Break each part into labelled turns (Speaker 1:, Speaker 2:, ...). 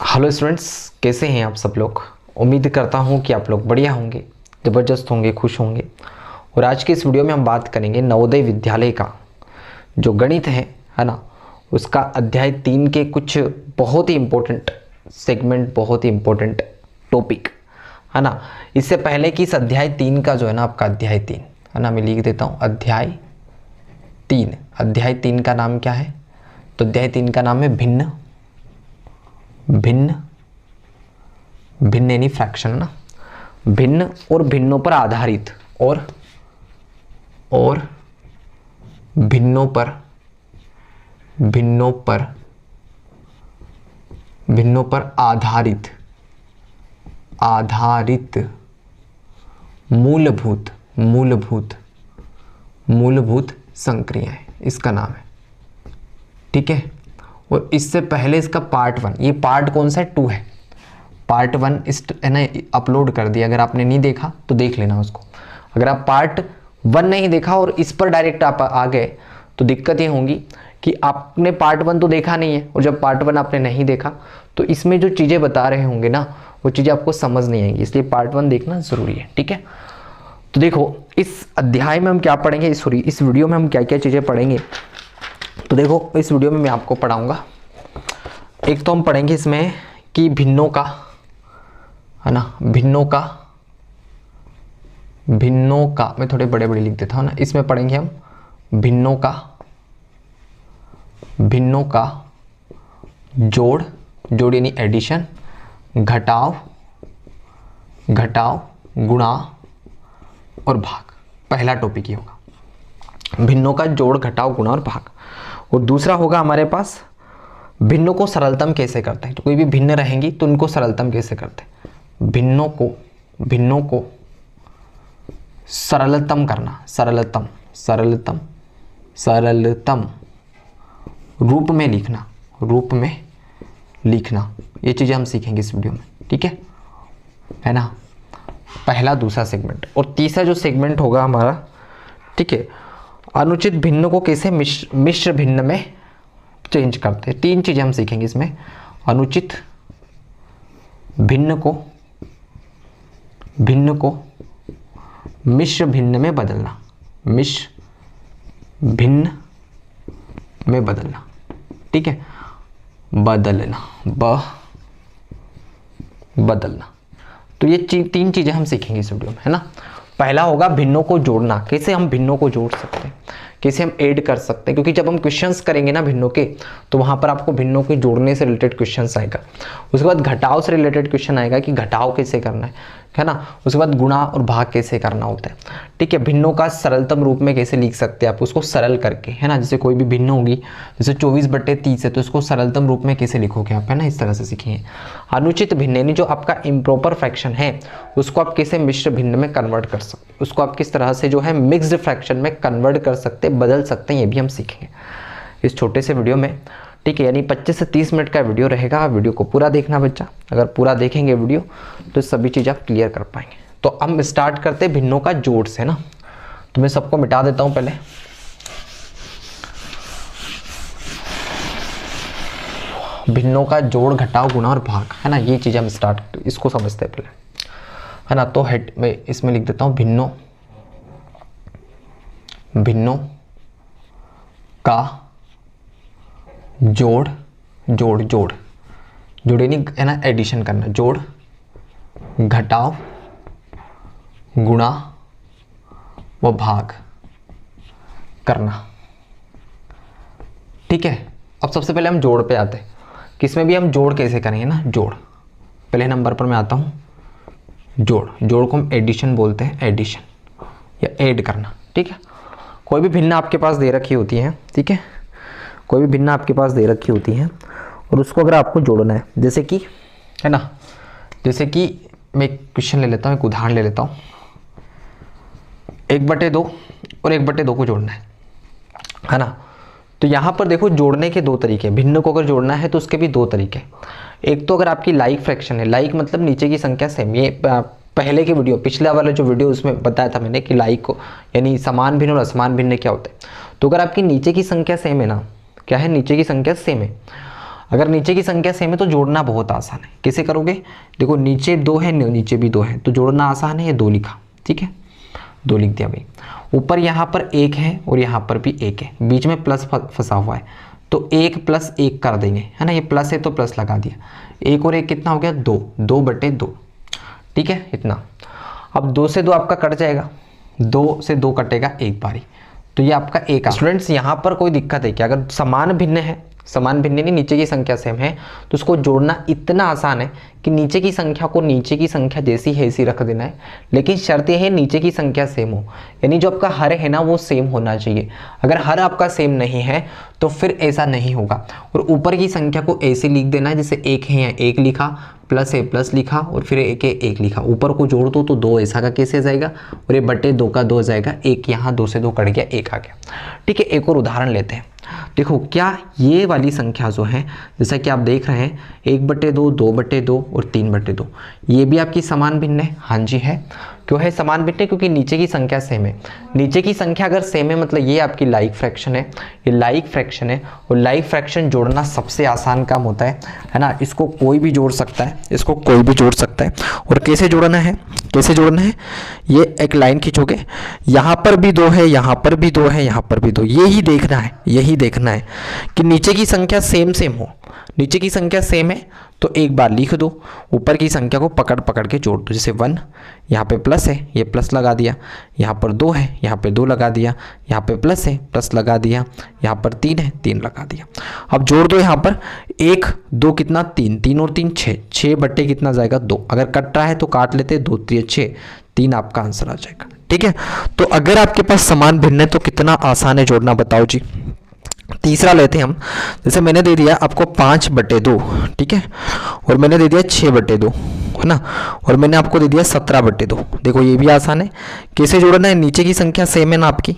Speaker 1: Hello students, कैसे हैं आप सब लोग। उम्मीद करता हूं कि आप लोग बढ़िया होंगे, ज़बरदस्त होंगे, खुश होंगे। और आज के इस वीडियो में हम बात करेंगे नवोदय विद्यालय का जो गणित है ना, उसका अध्याय 3 के कुछ बहुत ही इम्पोर्टेंट सेगमेंट, बहुत ही इम्पोर्टेंट टॉपिक है ना। इससे पहले कि इस अध्याय 3 का जो है ना, आपका अध्याय 3 है ना, मैं लिख देता हूँ अध्याय 3। अध्याय 3 का नाम क्या है? तो अध्याय 3 का नाम है भिन्न भिन्न भिन्न यानी फ्रैक्शन ना। भिन्न और भिन्नों पर आधारित और भिन्नों पर आधारित मूलभूत संक्रियाएं, इसका नाम है। ठीक है। और इससे पहले इसका पार्ट 1, ये पार्ट कौन सा है? 2 है। पार्ट 1 इस है ना अपलोड कर दिया, अगर आपने नहीं देखा तो देख लेना उसको। अगर आप पार्ट 1 नहीं देखा और इस पर डायरेक्ट आप आ गए तो दिक्कत ये होगी कि आपने पार्ट 1 तो देखा नहीं है, और जब पार्ट 1 आपने नहीं देखा तो इसमें जो चीज़ें बता रहे होंगे ना, वो चीज़ें आपको समझ नहीं आएंगी, इसलिए पार्ट 1 देखना ज़रूरी है। ठीक है। तो देखो, इस अध्याय में हम क्या पढ़ेंगे, इस वीडियो में हम क्या क्या चीज़ें पढ़ेंगे। तो देखो, इस वीडियो में मैं आपको पढ़ाऊंगा, एक तो हम पढ़ेंगे इसमें कि भिन्नों का है ना, भिन्नों का मैं थोड़े बड़े बड़े लिख देता हूँ ना। इसमें पढ़ेंगे हम भिन्नों का जोड़ यानी एडिशन, घटाव, गुणा और भाग। पहला टॉपिक ये होगा, भिन्नों का जोड़, घटाव, गुणा और भाग। और दूसरा होगा हमारे पास भिन्नों को सरलतम कैसे करते हैं। तो कोई भी भिन्न रहेंगी तो उनको सरलतम कैसे करते हैं। भिन्नों को सरलतम करना, सरलतम रूप में लिखना, ये चीज़ें हम सीखेंगे इस वीडियो में। ठीक है ना। पहला दूसरा सेगमेंट। और तीसरा जो सेगमेंट होगा हमारा, ठीक है, अनुचित भिन्न को कैसे मिश्र भिन्न में चेंज करते हैं। 3 चीज़ें हम सीखेंगे इसमें। अनुचित भिन्न को मिश्र भिन्न में बदलना, ठीक है, बदलना। तो ये 3 चीज़ें हम सीखेंगे इस वीडियो में, है ना। पहला होगा भिन्नों को जोड़ना, कैसे हम भिन्नों को जोड़ सकते हैं, कैसे हम ऐड कर सकते हैं। क्योंकि जब हम क्वेश्चंस करेंगे ना भिन्नों के, तो वहाँ पर आपको भिन्नों के जोड़ने से रिलेटेड क्वेश्चंस आएगा। उसके बाद घटाव से रिलेटेड क्वेश्चन आएगा कि घटाव कैसे करना है ना। उसके बाद गुणा और भाग कैसे करना होता है। ठीक है। भिन्नों का सरलतम रूप में कैसे लिख सकते हैं आप, उसको सरल करके, है ना। जैसे कोई भी भिन्न होगी, जैसे 24/30 है, तो उसको सरलतम रूप में कैसे लिखोगे आप, है ना, इस तरह से सीखिए। अनुचित भिन्न यानी जो आपका इम्प्रॉपर फ्रैक्शन है, उसको आप कैसे मिश्र भिन्न में कन्वर्ट कर सकते, उसको आप किस तरह से जो है मिक्स्ड फ्रैक्शन में कन्वर्ट कर सकते, बदल सकते हैं, ये भी हम सीखेंगे इस छोटे से वीडियो में। ठीक है। यानी 25 से 30 मिनट का वीडियो रहेगा। वीडियो को पूरा देखना बच्चा, अगर पूरा देखेंगे वीडियो तो सभी चीज़ आप क्लियर कर पाएंगे। तो हम स्टार्ट करते हैं भिन्नों का जोड़ से ना। तो मैं सबको मिटा देता हूं पहले। भिन्नों का जोड़, घटाव, गुणा और भाग, है ना, ये चीज़ हम इसको समझते हैं पहले, है ना। तो हेड में इसमें लिख देता हूं भिन्नों का जोड़ यानी, है ना, एडिशन करना, जोड़, घटाव, गुणा व भाग करना। ठीक है। अब सबसे पहले हम जोड़ पे आते हैं। किसमें भी हम जोड़ कैसे करेंगे ना, जोड़। पहले नंबर पर मैं आता हूं, जोड़ को हम एडिशन बोलते हैं, एडिशन या ऐड करना। ठीक है। कोई भी भिन्न आपके पास दे रखी होती है, ठीक है, कोई भी भिन्न आपके पास दे रखी होती है और उसको अगर आपको जोड़ना है, जैसे कि, है ना, जैसे कि मैं एक क्वेश्चन ले लेता हूँ, एक उदाहरण ले लेता हूँ। 1/2 और 1/2 को जोड़ना है ना। तो यहाँ पर देखो, जोड़ने के 2 तरीके। भिन्न को अगर जोड़ना है तो उसके भी 2 तरीके। एक तो अगर आपकी लाइक फ्रैक्शन है, लाइक मतलब नीचे की संख्या सेम, ये पहले के वीडियो, पिछला वाला जो वीडियो, उसमें बताया था मैंने कि लाइक को यानी समान भिन्न और असमान भिन्न क्या होता है। तो अगर आपकी नीचे की संख्या सेम है ना, क्या है, नीचे की संख्या सेम है, अगर नीचे की संख्या सेम है तो जोड़ना बहुत आसान है। कैसे करोगे, देखो नीचे 2 है, नीचे भी 2 है, तो जोड़ना आसान है। ये 2 लिखा, ठीक है, 2 लिख दिया भाई। ऊपर यहाँ पर 1 है और यहाँ पर भी 1 है, बीच में प्लस फंसा हुआ है, तो 1 + 1 कर देंगे, है ना। ये प्लस है तो प्लस लगा दिया, 1 और 1 कितना हो गया, 2, 2/2, ठीक है, इतना। अब 2 से 2 आपका कट जाएगा, 2 से 2 कटेगा एक बारी, तो ये आपका 1 आ। स्टूडेंट्स यहाँ पर कोई दिक्कत है क्या, अगर समान भिन्न है, समान भिन्न नहीं, नीचे की संख्या सेम है, तो उसको जोड़ना इतना आसान है कि नीचे की संख्या को नीचे की संख्या जैसी है ऐसी रख देना है। लेकिन शर्त यह है नीचे की संख्या सेम हो, यानी जो आपका हर है ना वो सेम होना चाहिए। अगर हर आपका सेम नहीं है तो फिर ऐसा नहीं होगा। और ऊपर की संख्या को ऐसे लिख देना है, जैसे 1 है यहाँ 1 लिखा, प्लस है प्लस लिखा, और फिर 1 है 1 लिखा। ऊपर को जोड़ दो तो 2 ऐसा का कैसे जाएगा, और ये बटे 2 का 2 जाएगा, 1 यहाँ 2 से 2 कट गया, 1 आ गया, ठीक है। एक और उदाहरण लेते हैं। देखो क्या ये वाली संख्या जो है, जैसा कि आप देख रहे हैं 1/2, 2/2 और 3/2, ये भी आपकी समान भिन्न है। हाँ जी है। क्यों है समान भिन्न है, क्योंकि नीचे की संख्या सेम है। नीचे की संख्या अगर सेम है मतलब ये आपकी लाइक फ्रैक्शन है, ये लाइक फ्रैक्शन है, और लाइक फ्रैक्शन जोड़ना सबसे आसान काम होता है ना। इसको कोई भी जोड़ सकता है, इसको कोई भी जोड़ सकता है। और कैसे जोड़ना है, कैसे जोड़ना है, ये एक लाइन खींचोगे, यहाँ पर भी 2 है, यहाँ पर भी 2 है, यहाँ पर भी 2, यही देखना है, यही देखना है कि नीचे की संख्या सेम हो। नीचे की संख्या सेम है तो एक बार लिख दो, ऊपर की संख्या को पकड़ पकड़ के जोड़ दो। जैसे 1 यहाँ पे प्लस है, ये प्लस लगा दिया, यहाँ पर 2 है, यहाँ पे 2 लगा दिया, यहाँ पे प्लस है, प्लस लगा दिया, यहाँ पर 3 है, 3 लगा दिया। अब जोड़ दो, यहाँ पर 1 2 कितना 3, 3 और 3 6, 6 बट्टे कितना जाएगा 2। अगर कट रहा है तो काट लेते, 2 3 6, 3 आपका आंसर आ जाएगा, ठीक है। तो अगर आपके पास समान भिन्न है तो कितना आसान है जोड़ना, बताओ जी। तीसरा लेते हैं हम, जैसे मैंने दे दिया आपको 5/2, ठीक है, और मैंने दे दिया 6/2, है ना, और मैंने आपको दे दिया 17/2। देखो ये भी आसान है। कैसे जोड़ना है, नीचे की संख्या सेम है ना आपकी,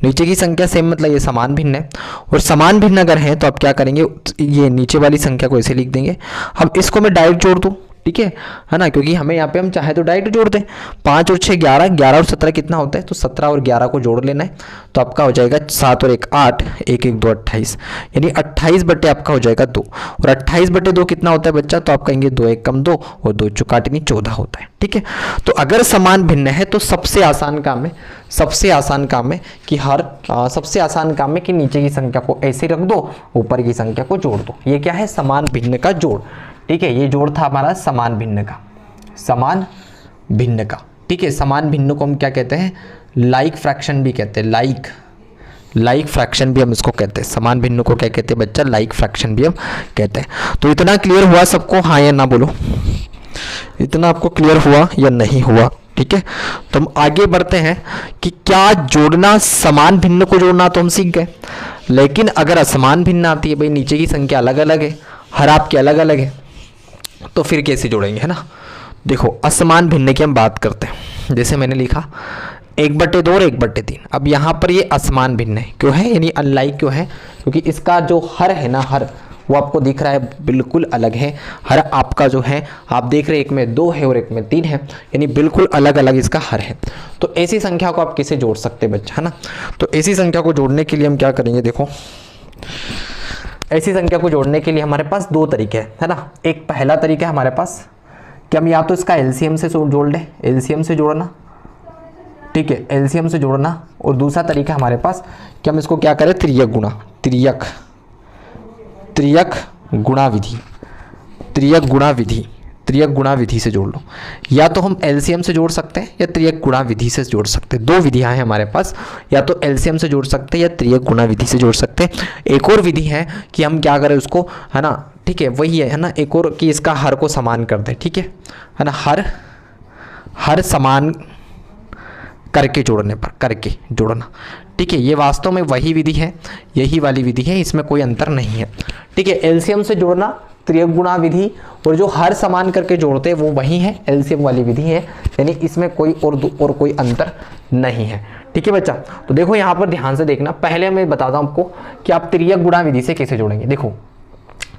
Speaker 1: नीचे की संख्या सेम मतलब ये समान भिन्न है, और समान भिन्न अगर है तो आप क्या करेंगे, ये नीचे वाली संख्या को ऐसे लिख देंगे। अब इसको मैं डायरेक्ट जोड़ दूँ, ठीक है ना, क्योंकि हमें यहाँ पे हम चाहे तो डायरेक्ट जोड़ दें। 5 और 6 11, 11 और 17 कितना होता है, तो 17 और 11 को जोड़ लेना है, तो आपका हो जाएगा 7 और 1 8, 1 1 2 28, यानी 28 बटे आपका हो जाएगा 2। और 28/2 कितना होता है बच्चा, तो आप कहेंगे 2 1 कम 2 और 2 चौकाटनी 14 होता है, ठीक है। तो अगर समान भिन्न है तो सबसे आसान काम है, सबसे आसान काम है कि सबसे आसान काम है कि नीचे की संख्या को ऐसे रख दो, ऊपर की संख्या को जोड़ दो। ये क्या है, समान भिन्न का जोड़, ठीक है। ये जोड़ था हमारा समान भिन्न का, समान भिन्न का, ठीक है। समान भिन्न को हम क्या कहते हैं, लाइक फ्रैक्शन भी कहते हैं, लाइक फ्रैक्शन भी हम इसको कहते हैं। समान भिन्न को क्या कहते हैं बच्चा, लाइक फ्रैक्शन भी हम कहते हैं। तो इतना क्लियर हुआ सबको, हाँ या ना बोलो, इतना आपको क्लियर हुआ या नहीं हुआ, ठीक है। तो हम आगे बढ़ते हैं कि क्या जोड़ना, समान भिन्न को जोड़ना तो हम सीख गए, लेकिन अगर असमान भिन्न आती है, भाई नीचे की संख्या अलग अलग है, हर आपके अलग अलग है, तो फिर कैसे जोड़ेंगे, है ना। देखो असमान भिन्न की हम बात करते हैं, जैसे मैंने लिखा 1/2 और 1/3। अब यहाँ पर ये असमान भिन्न है, क्यों है, यानी अनलाइक क्यों है, क्योंकि इसका जो हर है ना, हर वो आपको दिख रहा है बिल्कुल अलग है। हर आपका जो है आप देख रहे हैं, एक में 2 है और एक में 3 है, यानी बिल्कुल अलग अलग इसका हर है। तो ऐसी संख्या को आप कैसे जोड़ सकते हैं बच्चा, है ना। तो ऐसी संख्या को जोड़ने के लिए हम क्या करेंगे, देखो ऐसी संख्या को जोड़ने के लिए हमारे पास 2 तरीके हैं, है ना। एक पहला तरीका है हमारे पास कि हम या तो इसका एलसीएम से जोड़ लें, एलसीएम से जोड़ना, ठीक है, एलसीएम से जोड़ना। और दूसरा तरीका हमारे पास कि हम इसको क्या करें, त्रियक गुणा विधि से जोड़ लो। या तो हम एलसीएम से जोड़ सकते हैं या त्रियक गुणा विधि से जोड़ सकते हैं। 2 विधियां हैं हमारे पास, या तो एलसीएम से जोड़ सकते हैं या त्रियक गुणा विधि से जोड़ सकते हैं। एक और विधि है कि हम क्या करें उसको, है ना, ठीक है, वही है ना, एक और कि इसका हर को समान कर दें, ठीक है ना, हर समान करके जोड़ना, ठीक है। ये वास्तव में वही विधि है, यही वाली विधि है, इसमें कोई अंतर नहीं है, ठीक है। एलसीएम से जोड़ना त्रियक गुणा विधि, और जो हर समान करके जोड़ते हैं वो वही है, एलसीएम वाली विधि है, यानी इसमें कोई और कोई अंतर नहीं है, ठीक है बच्चा। तो देखो यहाँ पर ध्यान से देखना, पहले मैं बताता हूँ आपको कि आप त्रियक गुणा विधि से कैसे जोड़ेंगे। देखो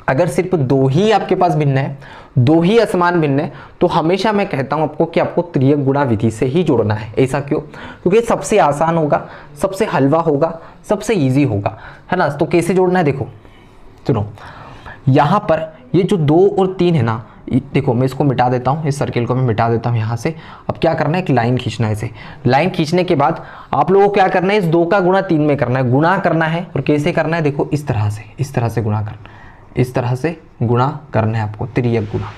Speaker 1: अगर सिर्फ 2 ही आपके पास भिन्न है, 2 ही असमान भिन्न है, तो हमेशा मैं कहता हूं आपको कि आपको त्रियक गुणा विधि से ही जोड़ना है। ऐसा क्यों, क्योंकि सबसे आसान होगा, सबसे हलवा होगा, सबसे इजी होगा, है ना। तो कैसे जोड़ना है, देखो सुनो, यहाँ पर ये जो 2 और 3 है ना, देखो मैं इसको मिटा देता हूँ, इस सर्किल को मैं मिटा देता हूँ यहाँ से। अब क्या करना है, एक लाइन खींचना है इसे। लाइन खींचने के बाद आप लोगों को क्या करना है, इस 2 का गुणा 3 में करना है, गुणा करना है। और कैसे करना है, देखो इस तरह से गुणा करना है, इस तरह से गुणा करना है आपको, तिर्यक गुणा।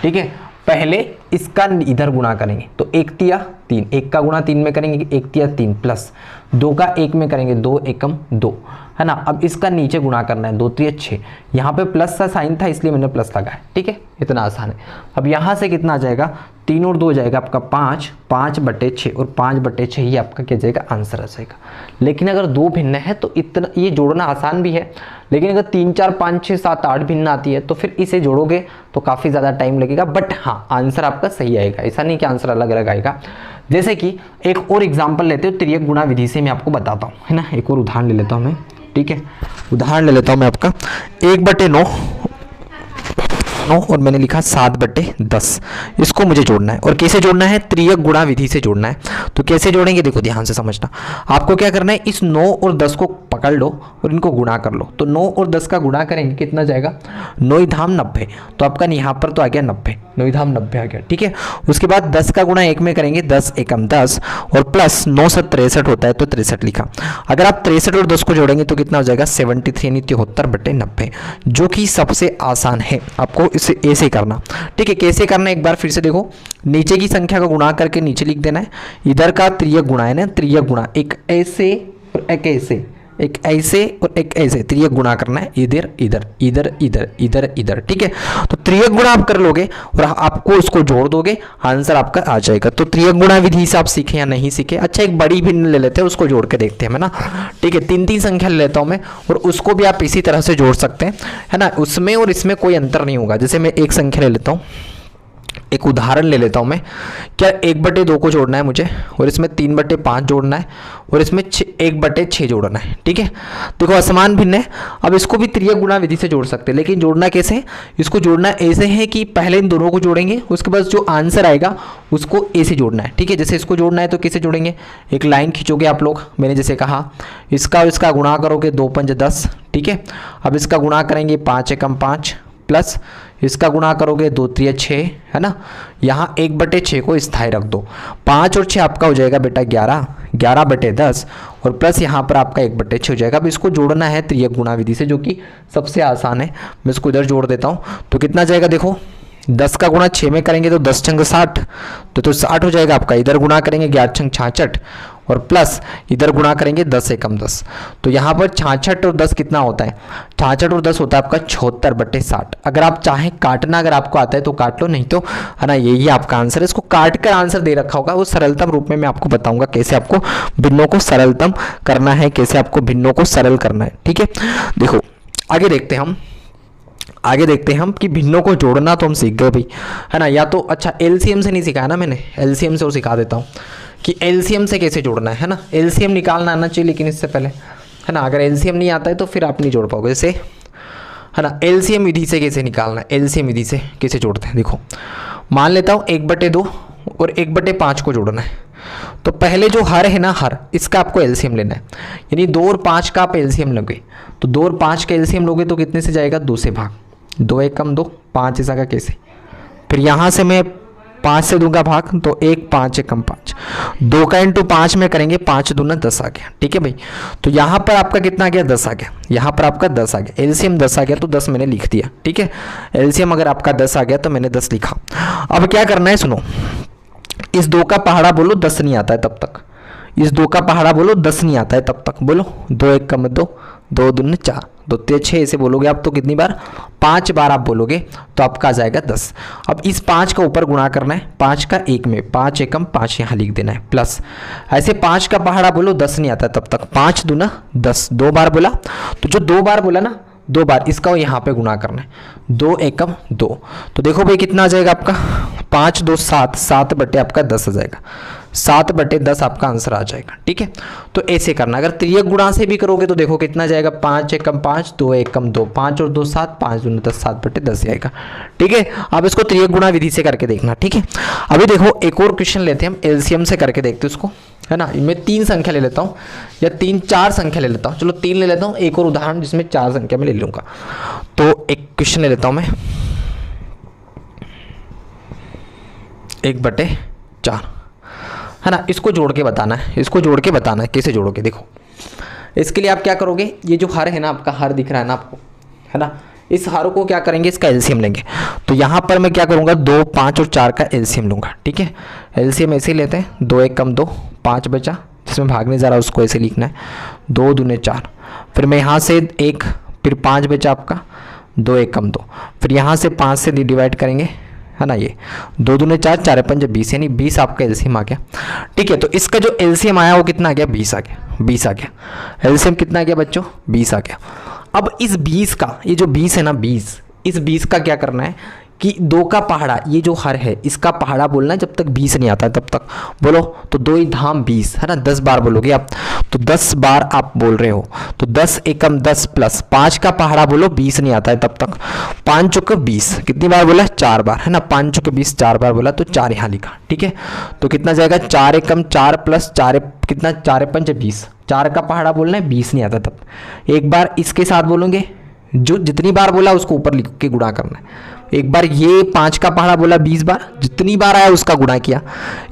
Speaker 1: ठीक है, पहले इसका इधर गुणा करेंगे तो 1 तिया 3, 1 का गुणा 3 में करेंगे 1 तिया 3 प्लस 2 का 1 में करेंगे 2 एकम 2, है ना। अब इसका नीचे गुणा करना है 2 तिया 6, यहाँ पे प्लस का साइन था इसलिए मैंने प्लस लगाया। ठीक है, इतना आसान है। अब यहाँ से कितना आ जाएगा, 3 और 2 हो जाएगा आपका 5, 5/6 और 5/6 ही आपका क्या जाएगा, आंसर आ जाएगा। लेकिन अगर 2 भिन्न है तो इतना ये जोड़ना आसान भी है, लेकिन अगर 3 4 5 6 7 8 भिन्न आती है तो फिर इसे जोड़ोगे तो काफ़ी ज़्यादा टाइम लगेगा, बट हाँ आंसर आपका सही आएगा। ऐसा नहीं कि आंसर अलग अलग आएगा। जैसे कि एक और एग्जाम्पल लेते हो तिर्यक गुणा विधि से, मैं आपको बताता हूँ, है ना। एक और उदाहरण ले लेता हूँ मैं। ठीक है, उदाहरण ले लेता हूँ मैं आपका 1/9 और मैंने लिखा 7/10, इसको मुझे जोड़ना है। और कैसे जोड़ना है, त्रियक गुणा विधि से जोड़ना है। तो कैसे जोड़ेंगे, देखो ध्यान से समझना। आपको क्या करना है, इस 9 और 10 को पकड़ लो और इनको गुणा कर लो। तो 9 और 10 का गुणा करेंगे, कितना जाएगा, 9 धाम 90। तो आपका यहाँ पर तो आ गया 90, 9 धाम 90 आ गया। ठीक है, उसके बाद 10 का गुणा 1 में करेंगे, 10 एकम 10 और प्लस 9 से 63 होता है तो 63 लिखा। अगर आप 63 और 10 को जोड़ेंगे तो कितना हो जाएगा, 73 यानी 73/90, जो कि सबसे आसान है। आपको इसे ऐसे करना। ठीक है, कैसे करना है एक बार फिर से देखो। नीचे की संख्या का गुणा करके नीचे लिख देना है। इधर का त्रियक गुणा है ना, त्रियक गुणा, एक ऐसे और एक ऐसे, एक ऐसे और एक ऐसे त्रियक गुणा करना है, इधर इधर इधर इधर इधर इधर। ठीक है, तो त्रियक गुणा आप कर लोगे और आपको उसको जोड़ दोगे, आंसर आपका आ जाएगा। तो त्रियक गुणा विधि से आप सीखे या नहीं सीखे, अच्छा एक बड़ी भिन्न ले लेते हैं, उसको जोड़ के देखते हैं, है ना। ठीक है, 3 संख्या ले लेता हूं मैं और उसको भी आप इसी तरह से जोड़ सकते हैं, है ना। उसमें और इसमें कोई अंतर नहीं होगा। जैसे मैं एक संख्या ले लेता हूँ, एक उदाहरण ले लेता हूं मैं। क्या 1/2 को जोड़ना है मुझे और इसमें 3/5 जोड़ना है और इसमें 1/6 जोड़ना है। ठीक है, देखो असमान भिन्न है। अब इसको भी त्रियक गुणा विधि से जोड़ सकते हैं, लेकिन जोड़ना कैसे है, इसको जोड़ना ऐसे है कि पहले इन दोनों को जोड़ेंगे, उसके बाद जो आंसर आएगा उसको ऐसे जोड़ना है। ठीक है, जैसे इसको जोड़ना है तो कैसे जोड़ेंगे, एक लाइन खींचोगे आप लोग, मैंने जैसे कहा, इसका और इसका गुणा करोगे 2 5 10। ठीक है, अब इसका गुणा करेंगे 5 एकम 5 प्लस इसका गुणा करोगे 2 3 6, है ना। यहाँ 1/6 को स्थायी रख दो, 5 और 6 आपका हो जाएगा बेटा 11, 11/10 और प्लस यहाँ पर आपका 1/6 हो जाएगा। अब इसको जोड़ना है त्रियक गुणा विधि से, जो कि सबसे आसान है। मैं इसको इधर जोड़ देता हूँ, तो कितना जाएगा देखो, 10 का गुणा 6 में करेंगे तो 10 छंग 60, तो 60 हो जाएगा आपका। इधर गुणा करेंगे 11 छंग 66 और प्लस इधर गुणा करेंगे 10 एकम 10। तो यहाँ पर 66 और 10 कितना होता है, 66 और 10 होता है आपका 76/60। अगर आप चाहें काटना, अगर आपको आता है तो काट लो, नहीं तो है ना यही आपका आंसर है। इसको काट कर आंसर दे रखा होगा, वो सरलतम रूप में मैं आपको बताऊंगा कैसे आपको भिन्नों को सरलतम करना है, कैसे आपको भिन्नों को सरल करना है। ठीक है, देखो आगे देखते हैं हम कि भिन्नों को जोड़ना तो हम सीख गए भाई, है ना। या तो अच्छा एलसीएम से नहीं सिखाया ना मैंने, एलसीएम से और सिखा देता हूँ कि एलसीएम से कैसे जोड़ना है ना। एलसीएम निकालना आना चाहिए लेकिन इससे पहले, है ना, अगर एलसीएम नहीं आता है तो फिर आप नहीं जोड़ पाओगे। जैसे है ना, एलसीएम विधि से कैसे निकालना है, एलसीएम विधि से कैसे जोड़ते हैं, देखो मान लेता हूँ 1/2 और 1/5 को जोड़ना है। तो पहले जो हर है ना, हर, इसका आपको एलसीएम लेना है, यानी 2 और 5 का आप एलसीएम लोगे। तो 2 और 5 का एलसीएम लोगे तो कितने से जाएगा, 2 से भाग, 2 एकम 2, 5 ऐसा का कैसे। फिर यहाँ से मैं 5 से दूंगा भाग, तो 1 5 एकम 5, 2 का इंटू 5 में करेंगे, 5 दूना 10 आ गया। ठीक है भाई, तो यहाँ पर आपका कितना आ गया, 10 आ गया। यहाँ पर आपका 10 आ गया, एलसीएम 10 आ गया तो 10 मैंने लिख दिया। ठीक है, एलसीएम अगर आपका 10 आ गया तो मैंने 10 लिखा। अब क्या करना है सुनो, इस 2 का पहाड़ा बोलो 10 नहीं आता है तब तक, इस 2 का पहाड़ा बोलो 10 नहीं आता है तब तक, बोलो 2 एकम 2, 2 दूनी 4, 2 3 6 ऐसे बोलोगे आप तो कितनी बार, 5 बार आप बोलोगे तो आपका आ जाएगा 10। अब इस 5 का ऊपर गुणा करना है, 5 का 1 में, 5 एकम 5 यहाँ लिख देना है प्लस, ऐसे 5 का पहाड़ा बोलो 10 नहीं आता तब तक, 5 दूना 10, 2 बार बोला, तो जो 2 बार बोला ना, 2 बार इसका यहाँ पे गुणा करना है, 2 एकम 2। तो देखो भाई कितना आ जाएगा आपका, 5 2 7, 7 आपका 10 आ जाएगा, 7/10 आपका आंसर आ जाएगा। ठीक है, तो ऐसे करना। अगर त्रियक गुणा से भी करोगे तो देखो कितना जाएगा, 5 एकम 5, 2 एकम 2, 5 और 2 7, 5 दूना 10, 7/10 आएगा। ठीक है, आप इसको त्रियक गुणा विधि से करके देखना। ठीक है, अभी देखो एक और क्वेश्चन लेते हैं हम, एलसीएम से करके देखते हैं उसको, है ना। मैं 3 संख्या ले लेता हूँ या 4 संख्या ले लेता हूँ, चलो 3 ले लेता हूँ, एक और उदाहरण जिसमें 4 संख्या में ले लूँगा। तो एक क्वेश्चन ले लेता हूँ मैं, 1/4 है ना। इसको जोड़ के बताना है, इसको जोड़ के बताना है, कैसे जोड़ोगे देखो। इसके लिए आप क्या करोगे, ये जो हर है ना आपका, हर दिख रहा है ना आपको, है ना, इस हर को क्या करेंगे, इसका एलसीएम लेंगे। तो यहाँ पर मैं क्या करूँगा, 2, 5 और 4 का एलसीएम लूँगा, ठीक है। एलसीएम ऐसे ही लेते हैं, 2 1 कम 2, 5 बचा, जिसमें भागने जा रहा है उसको ऐसे लिखना है, 2 दूने 4। फिर मैं यहाँ से 1, फिर 5 बचा आपका, 2 1 कम 2, फिर यहाँ से 5 से डिवाइड करेंगे, है ना। ये 2 दूने 4, 4 5 20, यानी 20 आपका एलसीएम आ गया, ठीक है। तो इसका जो एलसीएम आया वो कितना आ गया, 20 आ गया, 20 आ गया। एलसीएम कितना आ गया बच्चों, 20 आ गया। अब इस 20 का, ये जो 20 है ना, 20, इस 20 का क्या करना है कि 2 का पहाड़ा, ये जो हर है इसका पहाड़ा बोलना है जब तक 20 नहीं आता है तब तक। बोलो तो 2 ही धाम 20, है ना, 10 बार बोलोगे आप, तो 10 बार आप बोल रहे हो। तो 10 एकम 10 प्लस 5 का पहाड़ा बोलो, 20 नहीं आता है तब तक, 5 चौके 20, कितनी बार बोला, 4 बार, है ना, 5 चौके 20 4 बार बोला, तो 4 यहाँ लिखा, ठीक है। तो कितना जाएगा, 4 एकम 4 प्लस 4 कितना, 4 5 20, 4 का पहाड़ा बोलना है, 20 नहीं आता तब। एक बार इसके साथ बोलोगे, जो जितनी बार बोला उसको ऊपर लिख के गुणा करना है। एक बार ये 5 का पहाड़ा बोला 20 बार, जितनी बार आया उसका गुणा किया।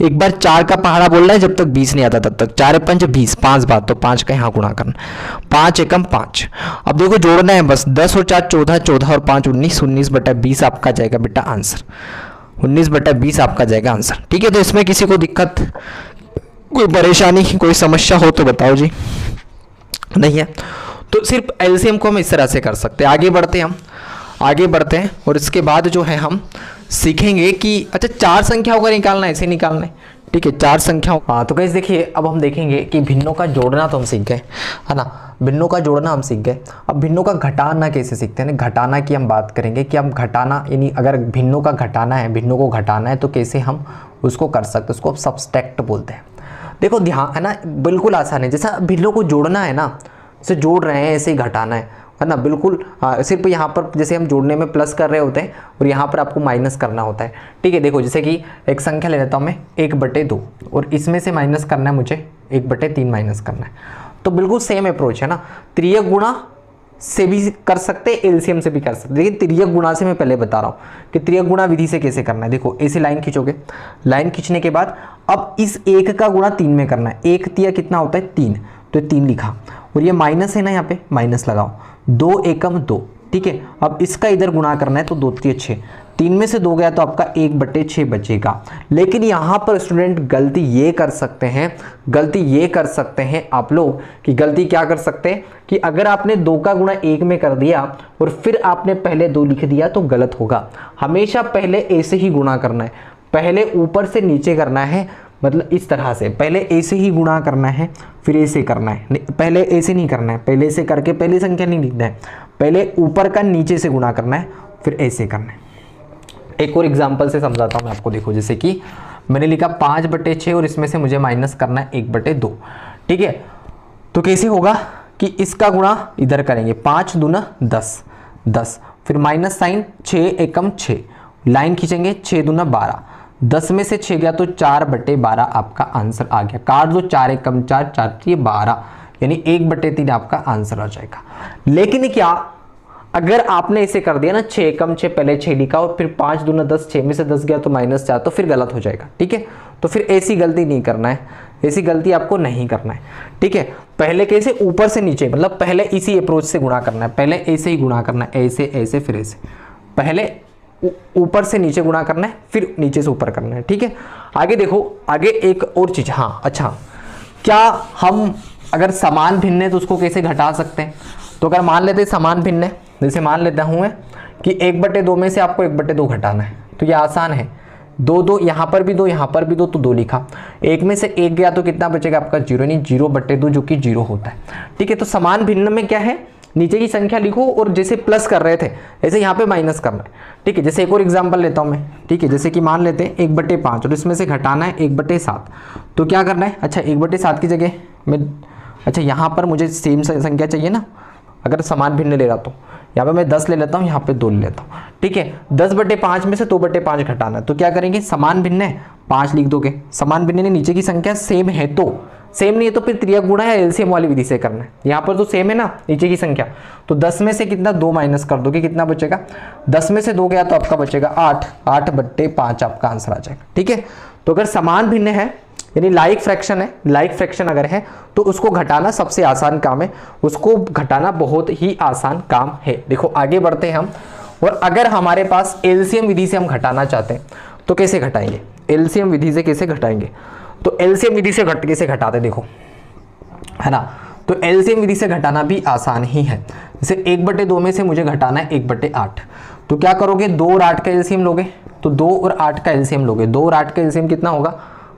Speaker 1: एक बार 4 का पहाड़ा बोलना है जब तक 20 नहीं आता तब तक, 4 5 20, 5 बार, तो 5 का यहाँ गुणा करना, 5 एकम 5। अब देखो जोड़ना है बस, 10 और 4 14, 14 और 5 19, 19/20 आपका जाएगा बेटा आंसर, 19/20 आपका जाएगा आंसर, ठीक है। तो इसमें किसी को दिक्कत, कोई परेशानी, कोई समस्या हो तो बताओ जी, नहीं है तो सिर्फ एलसीएम को हम इस तरह से कर सकते हैं। आगे बढ़ते हैं, हम आगे बढ़ते हैं और इसके बाद जो है हम सीखेंगे कि अच्छा 4 संख्याओं का निकालना है, ऐसे निकालना है, ठीक है, 4 संख्याओं। हाँ तो गाइस देखिए, अब हम देखेंगे कि भिन्नों का जोड़ना तो हम सीख गए, है ना, भिन्नों का जोड़ना हम सीख गए। अब भिन्नों का घटाना कैसे सीखते हैं, घटाना की हम बात करेंगे कि हम घटाना, यानी अगर भिन्नों का घटाना है, भिन्नों को घटाना है तो कैसे हम उसको कर सकते हैं, उसको सब्सट्रैक्ट बोलते हैं। देखो ध्यान, है ना, बिल्कुल आसान है। जैसा भिन्नों को जोड़ना है ना, से जोड़ रहे हैं ऐसे ही घटाना है ना, बिल्कुल। सिर्फ यहाँ पर जैसे हम जोड़ने में प्लस कर रहे होते हैं और यहाँ पर आपको माइनस करना होता है, ठीक है। देखो जैसे कि एक संख्या ले लेता हूँ मैं 1/2 और इसमें से माइनस करना है मुझे 1/3 माइनस करना है, तो बिल्कुल सेम अप्रोच है ना। त्रियक गुणा से भी कर सकते हैं, एलसीएम से भी कर सकते हैं, लेकिन त्रियक गुणा से मैं पहले बता रहा हूँ कि त्रियक गुणा विधि से कैसे करना है। देखो ऐसे लाइन खींचोगे, लाइन खींचने के बाद अब इस 1 का गुणा 3 में करना है, 1 तिया कितना होता है 3, तो 3 लिखा, और ये माइनस है ना, यहाँ पे माइनस लगाओ, 2 एकम 2, ठीक है। अब इसका इधर गुणा करना है, तो 2 तिया 6, 3 में से 2 गया तो आपका 1/6 बचेगा। लेकिन यहाँ पर स्टूडेंट गलती ये कर सकते हैं, गलती ये कर सकते हैं आप लोग, कि गलती क्या कर सकते हैं कि अगर आपने 2 का गुणा 1 में कर दिया और फिर आपने पहले 2 लिख दिया तो गलत होगा। हमेशा पहले ऐसे ही गुणा करना है, पहले ऊपर से नीचे करना है, मतलब इस तरह से पहले ऐसे ही गुणा करना है फिर ऐसे करना है, पहले ऐसे नहीं करना है, पहले ऐसे करके पहले संख्या नहीं लिखना है, पहले ऊपर का नीचे से गुणा करना है फिर ऐसे करना है। एक और एग्जांपल से समझाता हूँ मैं आपको। देखो जैसे कि मैंने लिखा 5/6 और इसमें से मुझे माइनस करना है 1/2, ठीक है। तो कैसे होगा कि इसका गुणा इधर करेंगे, 5 दूना 10, 10, फिर माइनस साइन, 6 एकम 6, लाइन खींचेंगे, 6 दूना 12, 10 में से 6 गया तो 4/12 आपका आंसर आ गया। काट दो, 4 एकम 4, 4 12, यानी 1/3 आपका आंसर आ जाएगा। लेकिन क्या अगर आपने इसे कर दिया ना, 6 एकम 6 पहले 6 लिखा और फिर 5 दूना 10, 6 में से 10 गया तो -4, तो फिर गलत हो जाएगा, ठीक है। तो फिर ऐसी गलती नहीं करना है, ऐसी गलती आपको नहीं करना है, ठीक है। पहले कैसे, ऊपर से नीचे, मतलब पहले इसी अप्रोच से गुणा करना है, पहले ऐसे ही गुणा करना है, ऐसे ऐसे फिर ऐसे, पहले ऊपर से नीचे गुणा करना है फिर नीचे से ऊपर करना है, ठीक है। आगे देखो, आगे एक और चीज, हाँ अच्छा, क्या हम अगर समान भिन्न है तो उसको कैसे घटा सकते हैं। तो अगर मान लेते हैं समान भिन्न है, जैसे मान लेता हूं मैं कि 1/2 में से आपको 1/2 घटाना है, तो ये आसान है, 2 यहाँ पर भी 2, यहाँ पर भी 2, तो 2 लिखा, 1 में से 1 गया तो कितना बचेगा आपका 0, यानी 0/2 जो कि 0 होता है, ठीक है। तो समान भिन्न में क्या है, नीचे की संख्या लिखो और जैसे प्लस कर रहे थे ऐसे यहाँ पे माइनस करना है, ठीक है। जैसे एक और एग्जांपल लेता हूँ मैं, ठीक है। जैसे कि मान लेते हैं 1/5 और इसमें से घटाना है 1/7, तो क्या करना है, अच्छा 1/7 की जगह मैं, अच्छा यहाँ पर मुझे सेम संख्या चाहिए ना, अगर समान भिन्न ले रहा तो यहाँ पे मैं 10 ले लेता हूँ, यहाँ पे 2 ले लेता हूँ, ठीक है। 10/5 में से 2/5 घटाना है, तो क्या करेंगे, समान भिन्न है 5 लिख दोगे। समान भिन्न यानी नीचे की संख्या सेम है तो, सेम नहीं है तो फिर त्रियक गुणा या एलसीएम वाली विधि से करना है। यहाँ पर तो सेम है ना नीचे की संख्या, तो 10 में से कितना 2 माइनस कर दोगे, कितना बचेगा 10 में से 2 गया तो आपका बचेगा 8, 8/5 आपका आंसर आ जाएगा। ठीक है, तो अगर समान भिन्न है यानी लाइक फ्रैक्शन है, लाइक फ्रैक्शन अगर है तो उसको घटाना सबसे आसान काम है, उसको घटाना बहुत ही आसान काम है। देखो आगे बढ़ते हैं हम, और अगर हमारे पास एलसीएम विधि से हम घटाना चाहते हैं तो कैसे घटाएंगे, एलसीएम विधि से कैसे घटाएंगे, तो एलसीएम विधि से कैसे घटाते देखो, है ना। तो एलसीएम विधि से घटाना भी आसान ही है। जैसे 1/2 में से मुझे घटाना है 1/8, तो क्या करोगे 2 और 8 का एलसीएम लोगे, तो 2 और 8 का एलसीएम लोगे, 2 और 8 का एलसीएम कितना होगा,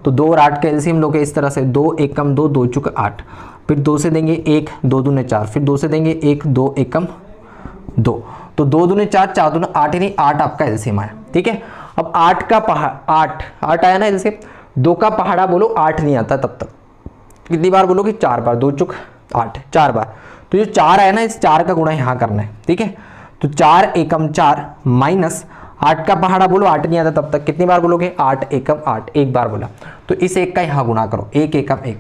Speaker 1: तो 2 और 8 का एलसीएम लोगे इस तरह से, 2 एकम 2, 2 चुक 8, फिर 2 से देंगे 1, 2 दूने 4, फिर 2 से देंगे 1, 2 एकम 2, तो 2 दूने 4, 4 दूने 8 यानी 8 आपका एलसीएम आया। ठीक है, अब 8 का पहाड़ 8 आया ना एलसीएम, 2 का पहाड़ा बोलो 8 नहीं आता तब तक, कितनी बार बोलोगे 4 बार, 2 चुक 8 4 बार, तो जो 4 आया ना इस 4 का गुणा यहाँ करना है। ठीक है, तो 4 एकम 4 माइनस 8 का पहाड़ा बोलो 8 नहीं आता तब तक, कितनी बार बोलोगे 8 एकम 8, एक बार बोला, तो इस 1 का यहाँ गुणा करो, 1 एकम 1,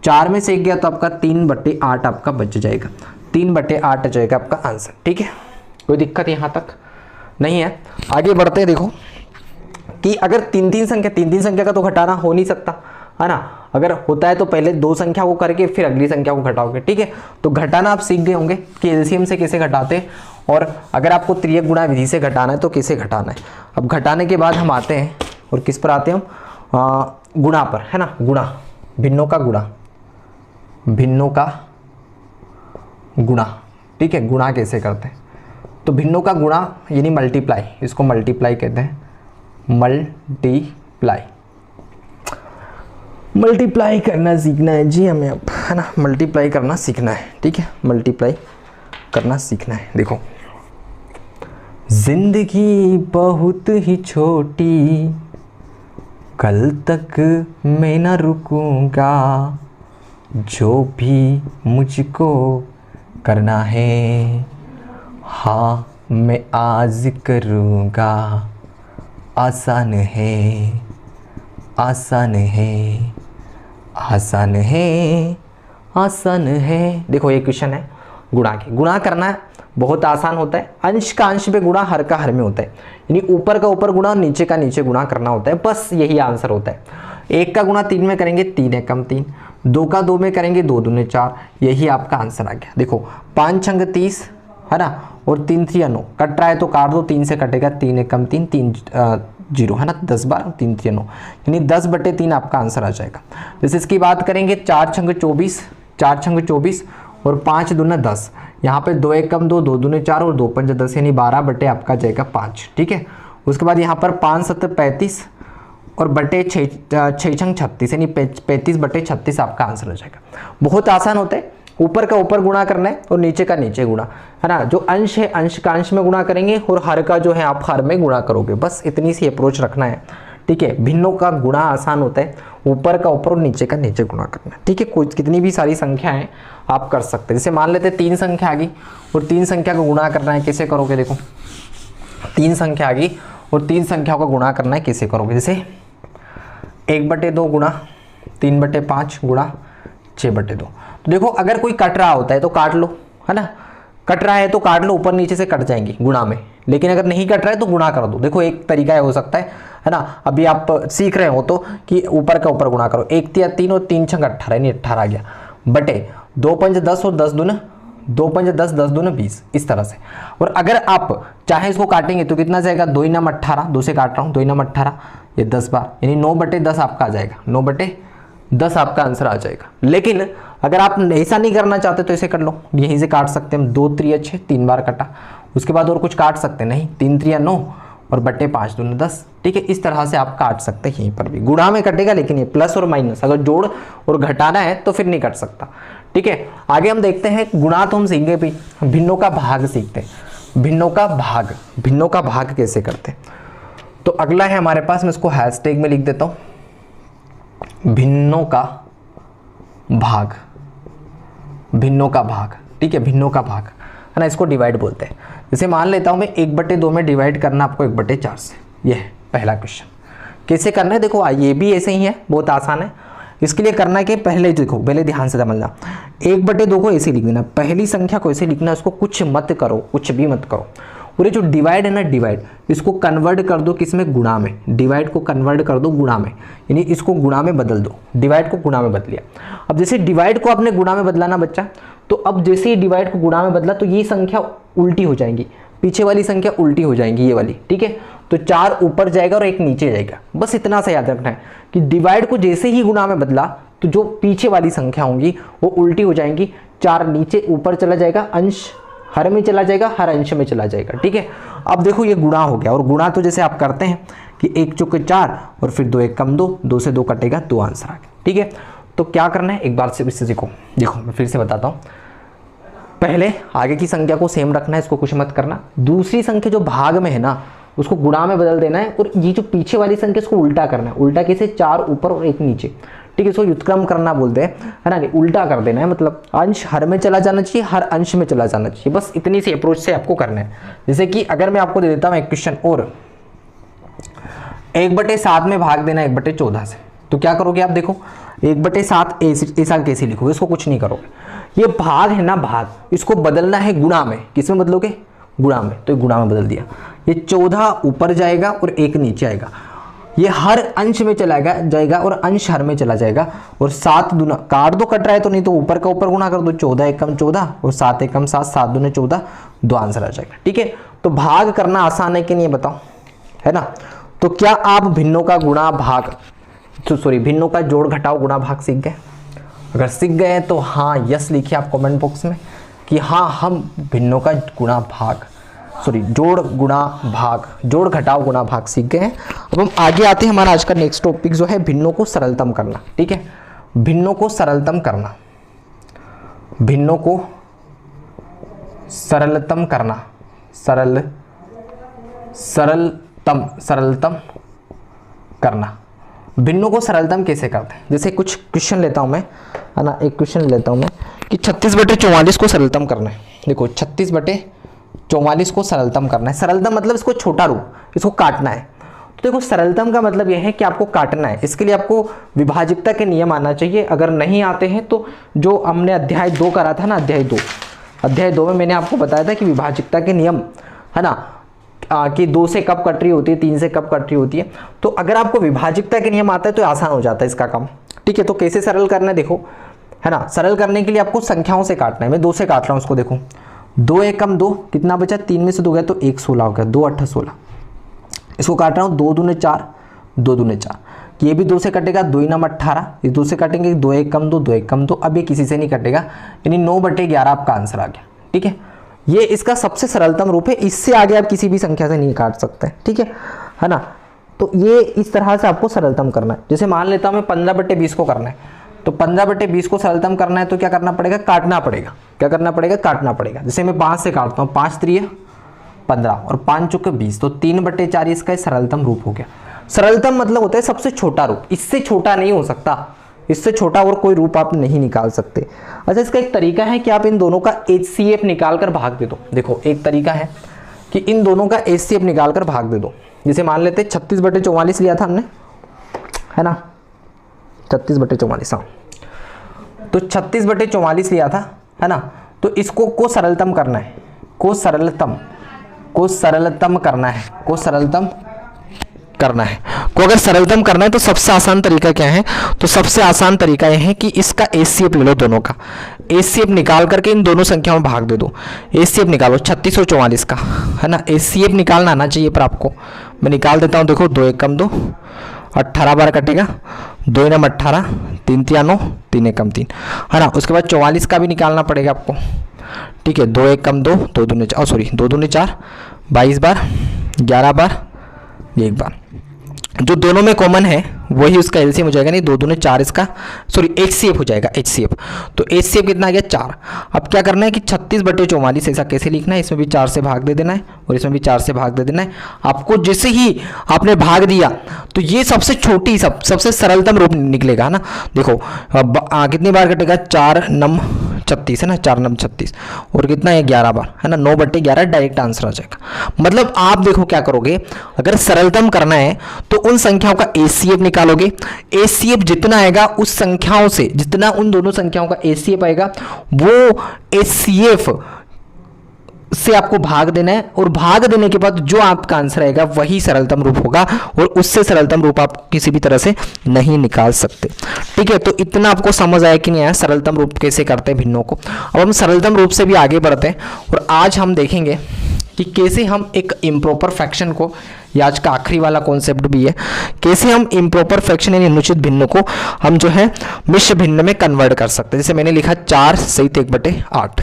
Speaker 1: 4 में से 1 गया तो आपका 3/8 आपका बच जाएगा, 3/8 आ जाएगा आपका आंसर। ठीक है, कोई दिक्कत यहाँ तक नहीं है। आगे बढ़ते हैं, देखो कि अगर 3 संख्या का तो घटाना हो नहीं सकता, है ना। अगर होता है तो पहले 2 संख्या को करके फिर अगली संख्या को घटाओगे। ठीक है, तो घटाना आप सीख गए होंगे कि एलसीएम से कैसे घटाते हैं, और अगर आपको त्रियक गुणा विधि से घटाना है तो कैसे घटाना है। अब घटाने के बाद हम आते हैं और किस पर आते हैं हम, गुणा पर, है ना। गुणा, भिन्नों का गुणा, भिन्नों का गुणा। ठीक है, गुणा कैसे करते हैं, तो भिन्नों का गुणा यानी मल्टीप्लाई, इसको मल्टीप्लाई कहते हैं, मल्टीप्लाई करना सीखना है जी हमें अब, है ना। मल्टीप्लाई करना सीखना है। ठीक है, मल्टीप्लाई करना सीखना है। देखो, जिंदगी बहुत ही छोटी, कल तक मैं न रुकूंगा, जो भी मुझको करना है हाँ मैं आज करूँगा, आसान है, आसान है, आसान है, आसान है। देखो ये क्वेश्चन है गुणा के, गुणा करना बहुत आसान होता है, अंश का अंश पे गुणा, हर का हर में होता है, यानी ऊपर का ऊपर गुणा, नीचे का नीचे गुणा करना होता है, बस यही आंसर होता है। 1 का गुणा 3 में करेंगे 3 एकम 3, 2 का 2 में करेंगे 2 दूने 4, यही आपका आंसर आ गया। देखो 5 छंग 30, है ना, और 3 3 9, कट रहा है तो काट दो, 3 से कटेगा 3 एकम 3, 3 0, है ना, 10 बार 3 3 9, यानी 10/3 आपका आंसर आ जाएगा। जैसे इसकी बात करेंगे 4 छंग 24, 4 छंग 24 और 5 दूना 10, यहाँ पे 2 एकम 2, 2 दूने 4 और 2 पंज 10, यानी 12 आपका जाएगा 5। ठीक है, उसके बाद यहाँ पर 5 7 35 और बटे 6 छंग 36, यानी 35/36 आपका आंसर हो जाएगा। बहुत आसान होता है, ऊपर का ऊपर गुणा करना है और नीचे का नीचे गुणा, है ना। जो अंश है अंश का अंश में गुणा करेंगे और हर का जो है आप हर में गुणा करोगे, बस इतनी सी अप्रोच रखना है। ठीक है, भिन्नों का गुणा आसान होता है, ऊपर का ऊपर और नीचे का नीचे गुणा करना है। ठीक है, कोई कितनी भी सारी संख्या है आप कर सकते हैं। जैसे मान लेते 3 संख्या आ गई और 3 संख्या को गुणा करना है, कैसे करोगे, देखो 3 संख्या आ गई और 3 संख्याओं का गुणा करना है, कैसे करोगे। जैसे 1/2 गुणा 3/5 गुणा 6/2। तो देखो अगर कोई कट रहा होता है तो काट लो, है ना, कट रहा है तो काट लो, ऊपर नीचे से कट जाएंगी गुणा में, लेकिन अगर नहीं कट रहा है तो गुणा कर दो। देखो एक तरीका है, हो सकता है ना, अभी आप सीख रहे हो तो कि ऊपर का ऊपर गुणा करो, 1 3 3 और 3 6 18, यानी 18 आ गया, बटे 2 5 10 और 10 दूना 2 5 10 10 दूना 20, इस तरह से। और अगर आप चाहे इसको काटेंगे तो कितना जाएगा, 2 9 18, 2 से काट रहा हूँ, 2 9 18, ये 10 बार, यानी 9/10 आपका आ जाएगा, 9/10 आपका आंसर आ जाएगा। लेकिन अगर आप ऐसा नहीं करना चाहते तो ऐसे कर लो, यहीं से काट सकते हैं हम, 2 3 6, 3 बार कटा, उसके बाद और कुछ काट सकते नहीं, 3 3 9 और बटे 5 दूना 10। ठीक है, इस तरह से आप काट सकते हैं, यहीं पर भी गुणा में कटेगा, लेकिन ये प्लस और माइनस, अगर जोड़ और घटाना है तो फिर नहीं कट सकता। ठीक है, आगे हम देखते हैं गुणा तो हम सीखेंगे भी, भिन्नों का भाग सीखते हैं। भिन्नों का भाग, भिन्नों का भाग कैसे करते हैं, तो अगला है हमारे पास, मैं इसको हैशटैग में लिख देता हूं, भिन्नों का भाग, भिन्नों का भाग। ठीक है, भिन्नों का भाग, है ना, इसको डिवाइड बोलते हैं। जैसे मान लेता हूं मैं 1/2 में डिवाइड करना आपको 1/4 से, यह है पहला क्वेश्चन। कैसे करना है देखो, ये भी ऐसे ही है, बहुत आसान है। इसके लिए करना है कि पहले देखो, पहले ध्यान से समझना, 1/2 को ऐसे लिख देना, पहली संख्या को ऐसे लिखना, उसको कुछ मत करो, कुछ भी मत करो। और ये जो डिवाइड है ना, डिवाइड, इसको कन्वर्ट कर दो किसमें, गुणा में। डिवाइड को कन्वर्ट कर दो गुणा में, यानी इसको गुणा में बदल दो, डिवाइड को गुणा में बदल लिया। अब जैसे डिवाइड को आपने गुणा में बदला ना बच्चा, तो अब जैसे ही डिवाइड को गुणा में बदला तो ये संख्या उल्टी हो जाएंगी, पीछे वाली संख्या उल्टी हो जाएंगी, ये वाली, ठीक है। तो 4 ऊपर जाएगा और 1 नीचे जाएगा, बस इतना सा याद रखना है कि डिवाइड को जैसे ही गुणा में बदला तो जो पीछे वाली संख्या होंगी वो उल्टी हो जाएंगी, 4 नीचे ऊपर चला जाएगा, अंश हर में चला जाएगा, हर अंश में चला जाएगा, ठीक है। अब देखो ये गुणा हो गया, और गुणा तो जैसे आप करते हैं कि 1 चौके 4 और फिर 2 1 कम 2, 2 से 2 कटेगा, 2 आंसर आ गया, ठीक है। तो क्या करना है एक बार से इससे सीखो, देखो मैं फिर से बताता हूँ। पहले आगे की संख्या को सेम रखना है, इसको कुछ मत करना। दूसरी संख्या जो भाग में है ना उसको गुणा में बदल देना है, और ये जो पीछे वाली संख्या इसको उल्टा करना है। उल्टा कैसे, 4 ऊपर और 1 नीचे, ठीक है। इसको व्युत्क्रम करना बोलते हैं, है ना, उल्टा कर देना है, मतलब अंश हर में चला जाना चाहिए, हर अंश में चला जाना चाहिए, बस इतनी सी अप्रोच से आपको करना है। जैसे कि अगर मैं आपको दे देता हूँ एक क्वेश्चन और, 1/7 में भाग देना 1/14 से, तो क्या करोगे आप, देखो 1/7 ऐसा कैसे लिखोगे, इसको कुछ नहीं करोगे, ये भाग है ना भाग, इसको बदलना है गुणा में। किस में बदलोगे, गुणा में, तो गुणा में बदल दिया। ये 14 ऊपर जाएगा और 1 नीचे आएगा, ये हर अंश में चला जाएगा और अंश हर में चला जाएगा, और 7 दूना काट दो, कट रहा है तो, नहीं तो ऊपर का ऊपर गुणा कर दो, 14 एकम 14 और 7 एकम 7, 7 दूने 14, 2 आंसर आ जाएगा, ठीक है। तो भाग करना आसान है कि नहीं बताओ, है ना। तो क्या आप भिन्नों का गुणा भाग, सॉरी भिन्नों का जोड़ घटाओ गुणा भाग सीख गए? अगर सीख गए तो हाँ यस लिखिए आप कमेंट बॉक्स में कि हाँ हम भिन्नों का गुणा भाग, सॉरी जोड़ गुणा भाग, जोड़ घटाओ गुणा भाग सीख गए हैं। अब हम आगे आते हैं, हमारा आज का नेक्स्ट टॉपिक जो है भिन्नों को सरलतम करना, ठीक है। भिन्नों को सरलतम करना, भिन्नों को सरलतम करना, सरलतम करना। भिन्नों को सरलतम कैसे करते हैं, जैसे कुछ क्वेश्चन लेता हूं मैं, है ना, एक क्वेश्चन लेता हूं मैं कि 36/44 को सरलतम करना है। देखो 36/44 को सरलतम करना है, सरलतम मतलब इसको छोटा रूप, इसको काटना है। तो देखो सरलतम का मतलब यह है कि आपको काटना है, इसके लिए आपको विभाजिकता के नियम आना चाहिए। अगर नहीं आते हैं तो जो हमने अध्याय 2 करा था ना, अध्याय 2 में मैंने आपको बताया था कि विभाजिकता के नियम, है ना, कि 2 से कब कट रही होती है, 3 से कब कट रही होती है। तो अगर आपको विभाजिकता के नियम आता है तो आसान हो जाता है इसका काम, ठीक है। तो कैसे सरल करना है देखो, है ना, सरल करने के लिए आपको संख्याओं से काटना है। मैं 2 से काट रहा हूँ उसको, देखो 2 एकम 2, कितना बचा, 3 में से 2 गया तो 1 16 हो गया, 2 8 16। इसको काट रहा हूँ 2 दूने 4, 2 दूने 4, ये भी 2 से कटेगा, 2 9 18, ये 2 से कटेंगे, 2 एकम 2, 2 एकम 2, अब ये किसी से नहीं कटेगा, यानी 9/11 आपका आंसर आ गया, ठीक है। ये इसका सबसे सरलतम रूप है, इससे आगे आप किसी भी संख्या से नहीं काट सकते, ठीक है ना। तो ये इस तरह से आपको सरलतम करना है। जैसे मान लेता हूं मैं 15/20 को करना है, तो 15/20 को सरलतम करना है तो क्या करना पड़ेगा, काटना पड़ेगा। क्या करना पड़ेगा, काटना पड़ेगा। जैसे मैं 5 से काटता हूँ, 5 3 15 और 5 चौके 20, तो 3/4 इसका सरलतम रूप हो गया। सरलतम मतलब होता है सबसे छोटा रूप, इससे छोटा नहीं हो सकता, इससे छोटा और कोई रूप आप नहीं निकाल सकते। अच्छा, इसका एक तरीका है कि आप इन दोनों का HCF निकाल कर भाग दे दो। देखो एक तरीका है कि इन दोनों का HCF निकाल कर भाग दे दो। जैसे मान लेते 36/44 लिया था हमने, है ना, 36/44, हाँ, तो 36/44 लिया था, है ना। तो इसको को सरलतम करना है, को सरलतम करना है, को सरलतम करना है। को अगर सरलतम करना है तो सबसे आसान तरीका क्या है, तो सबसे आसान तरीका यह है कि इसका HCF ले लो, दोनों का HCF निकाल करके इन दोनों संख्याओं में भाग दे दो। HCF निकालो 36 और 44 का, है ना, HCF निकालना आना चाहिए, पर आपको मैं निकाल देता हूं। देखो 2 एकम 2, 18 बार कटेगा, 2 9 18, 3 3 9, 3 एकम 3, है ना। उसके बाद 44 का भी निकालना पड़ेगा आपको, ठीक है। 2 एकम 2, 2 दूने 4, सॉरी 2 दूने 4, 22 बार, 11 बार, 1 बार। जो दोनों में कॉमन है वही उसका एलसीएम हो जाएगा, नहीं 2 दूने 4 इसका, सॉरी HCF हो जाएगा, HCF। तो HCF कितना आ गया, 4। अब क्या करना है कि 36/44 ऐसा कैसे लिखना है, इसमें भी 4 से भाग दे देना है और इसमें भी 4 से भाग दे देना है। आपको जैसे ही आपने भाग दिया तो ये सबसे छोटी सबसे सरलतम रूप निकलेगा, है ना। देखो कितनी बार कटेगा, 4 9 36 है ना, 4 9 36 और कितना है 11 बार है ना, 9/11 डायरेक्ट आंसर आ जाएगा। मतलब आप देखो क्या करोगे, अगर सरलतम करना है तो उन संख्याओं का एचसीएफ निकालोगे, एचसीएफ जितना आएगा उस संख्याओं से, जितना उन दोनों संख्याओं का एचसीएफ आएगा वो एचसीएफ से आपको भाग देना है, और भाग देने के बाद जो आपका आंसर आएगा वही सरलतम रूप होगा, और उससे सरलतम रूप आप किसी भी तरह से नहीं निकाल सकते। ठीक है, तो इतना आपको समझ आया कि नहीं आया सरलतम रूप कैसे करते हैं भिन्नों को। अब हम सरलतम रूप से भी आगे बढ़ते हैं, और आज हम देखेंगे कि कैसे हम एक इम्प्रॉपर फ्रैक्शन को, ये आज का आखिरी वाला कॉन्सेप्ट भी है, कैसे हम इम्प्रॉपर फ्रैक्शन यानी अनुचित भिन्न को हम जो है मिश्र भिन्न में कन्वर्ट कर सकते हैं। जैसे मैंने लिखा 4 सहित 1/8,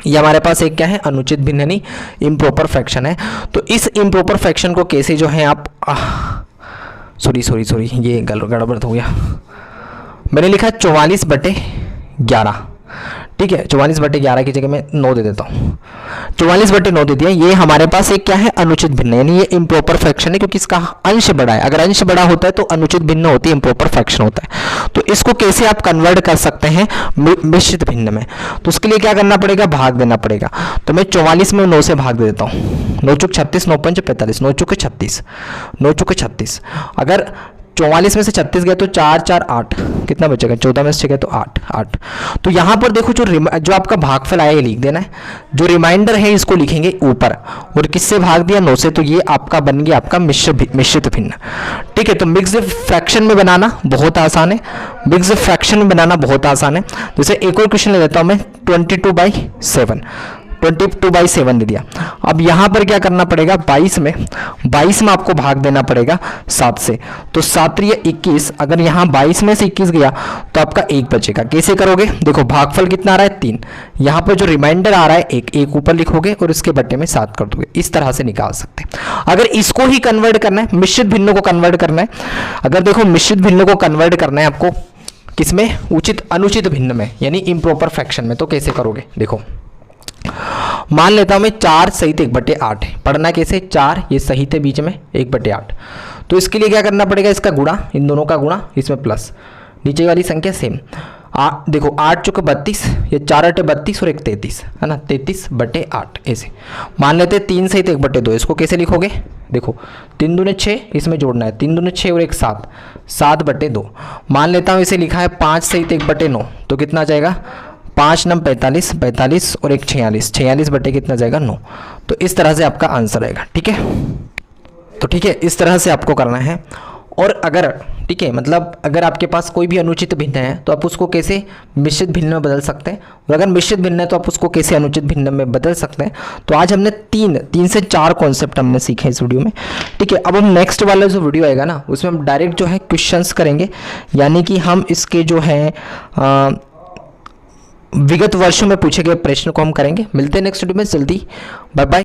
Speaker 1: ये हमारे पास एक क्या है, अनुचित भिन्न यानी इम्प्रॉपर फ्रैक्शन है। तो इस इम्प्रॉपर फ्रैक्शन को कैसे जो है आप सॉरी ये गड़बड़ हो गया, मैंने लिखा 44/11। ठीक है, 44/11 की जगह मैं 9 दे देता हूँ, 44/9 दे दिया। ये हमारे पास एक क्या है, अनुचित भिन्न, यानी ये इम्प्रॉपर फ्रैक्शन है क्योंकि इसका अंश बड़ा है। अगर अंश बड़ा होता है तो अनुचित भिन्न होती है, इम्प्रॉपर फ्रैक्शन होता है। तो इसको कैसे आप कन्वर्ट कर सकते हैं मिश्रित भिन्न में, तो उसके लिए क्या करना पड़ेगा, भाग देना पड़ेगा। तो मैं 44 में 9 से भाग दे देता हूँ, 9 चौक 36, 9 पंच 45, 9 चौके 36, 9 चौके 36। अगर 44 में से 36 गया तो 4 4 8, कितना बचेगा, 14 में से गया तो 8 8। तो यहाँ पर देखो जो आपका भागफल आया ये लिख देना है, जो रिमाइंडर है इसको लिखेंगे ऊपर, और किससे भाग दिया, 9 से, तो ये आपका बन गया आपका मिश्रित भिन्न। ठीक है, तो मिक्स्ड फ्रैक्शन में बनाना बहुत आसान है, मिक्स्ड फ्रैक्शन में बनाना बहुत आसान है। जैसे एक और क्वेश्चन ले लेता हूँ मैं, 22/7, 22/7 दे दिया। अब यहाँ पर क्या करना पड़ेगा, 22 में आपको भाग देना पड़ेगा 7 से, तो 7 3 21। अगर यहाँ 22 में से 21 गया तो आपका 1 बचेगा। कैसे करोगे, देखो भागफल कितना आ रहा है 3, यहाँ पर जो रिमाइंडर आ रहा है 1 ऊपर लिखोगे और इसके बट्टे में 7 कर दोगे, इस तरह से निकाल सकते हैं। अगर इसको ही कन्वर्ट करना है, मिश्रित भिन्नों को कन्वर्ट करना है, अगर देखो मिश्रित भिन्नों को कन्वर्ट करना है आपको किसमें, अनुचित भिन्न में यानी इम्प्रॉपर फ्रैक्शन में, तो कैसे करोगे, देखो मान लेता हूं मैं 4 सहित 1/8 है। पढ़ना कैसे, 4 ये सहित है बीच में 1/8, तो इसके लिए क्या करना पड़ेगा, इसका गुणा, इन दोनों का गुणा, इसमें प्लस, नीचे वाली संख्या सेम। देखो 8 चौके 32, ये 4 8 32 और 1 33 है ना, 33/8 ऐसे। मान लेते 3 सहित 1/2, इसको कैसे लिखोगे, देखो 3 दूने 6, इसमें जोड़ना है 3 दूने 6 और 1 7, 7/2। मान लेता हूँ इसे लिखा है 5 सहित 1/9, तो कितना आ जाएगा, 5 9 45, 45 और 1 46, 46 बटे कितना जाएगा 9। तो इस तरह से आपका आंसर आएगा। ठीक है, तो ठीक है, इस तरह से आपको करना है। और अगर ठीक है, मतलब अगर आपके पास कोई भी अनुचित भिन्न है तो आप उसको कैसे मिश्रित भिन्न में बदल सकते हैं, और अगर मिश्रित भिन्न है तो आप उसको कैसे अनुचित भिन्न में बदल सकते हैं। तो आज हमने 3 से 4 कॉन्सेप्ट हमने सीखे इस वीडियो में। ठीक है, अब हम नेक्स्ट वाला जो वीडियो आएगा ना, उसमें हम डायरेक्ट जो है क्वेश्चंस करेंगे, यानी कि हम इसके जो है विगत वर्षों में पूछे गए प्रश्न को हम करेंगे। मिलते हैं नेक्स्ट वीडियो में जल्दी, बाय बाय।